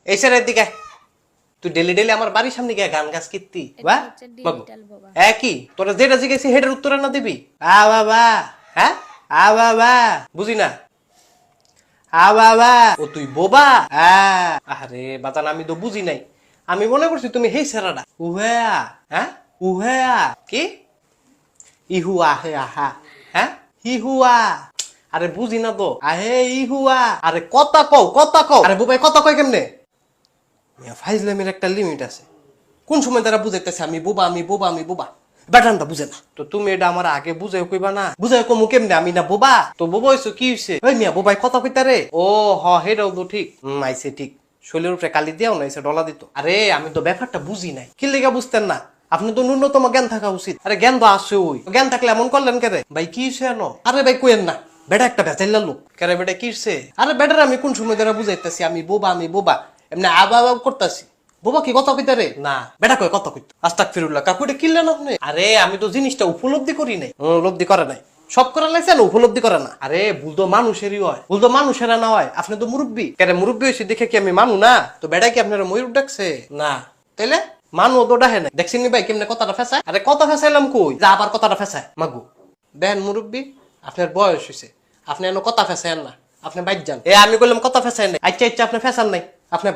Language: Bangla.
এই স্যারের দিকে তুই ডেলি ডেলি আমার বাড়ির সামনে গিয়ে গান গাছ কীর্তি বা একই তোরা যেটা জিজ্ঞেসি হেডের উত্তর না দিবি আ বাবা হ্যাঁ আ বাবা বুঝি না আ বাবা ও তুই বোবা আরে বাতান আমি তো বুঝি নাই আমি মনে করছি তুমি হেই স্যারাডা উহেয়া হ্যাঁ উহেয়া কি ইহুয়া হে আহা হ্যাঁ হিহুয়া আরে বুঝি না তো আহে ইহুয়া আরে কথা কও আরে বুবাই কথা কয় কেমনে ফাইজলামের একটা লিমিট আছে কোন সময় তারা বুঝাইতেছে আমি বোবা ব্যাটানটা বুঝে না তো তুমি এটা আমার আগে বুঝাই কইবা না বুঝাই কমু কেমনে আমি না বোবা তো বোবা হইছো কি হইছে ওই মিয়া বোবাই কথা কইতা রে ও হেটাও তো ঠিক আইছে ঠিক শৈলের উপরে কালি দিয়াও না এসে ডলা দিত আরে আমি তো ব্যাপারটা বুঝি নাই কি লেগে বুঝতেন না আপনি তো ন্যূনতম জ্ঞান থাকা উচিত আরে জ্ঞান তো আছে ওই জ্ঞান থাকলে এমন করলেন কেরে ভাই কি হইছে এনো আরে ভাই কইেন না বেটা একটা ভেজাইলা লোক কেরে বেটা কিরছে আরে বেটার আমি কোন সময় ধরে বুঝাইতেছি আমি বোবা এমনি আবা করতেছি বোবা কি কথা কইতা রে না বেটা কয় কথা কইতো আস্তাগফিরুল্লাহ কাকু এটা কিনলেন আপনি আরে আমি তো জিনিসটা উপলব্ধি করি নাই উপলব্ধি করে নাই সব করা লাগছে না উপলব্ধি করে না আরে ভুল তো মানুষেরই হয় ভুল তো মানুষেরা না হয় আপনি তো মুরব্বী কেরে মুরব্বী হয়েছে দেখে কি আমি মানু না তো বেটা কি আপনারা ময়ূর ডাকছে না তাইলে মানু তো ডাহে না দেখছেন ভাই কেমনে কথাটা ফেসায় আরে কথা ফেসাইলাম কই যা আবার কথাটা ফেসায় মাগু দেন মুরব্বী আপনার বয়স হয়েছে আপনি এনে কথা ফেসাইন না আপনি বাইর যান আমি বললাম কথা ফেসাই নাই আচ্ছা আপনি ফেসান নাই আপনি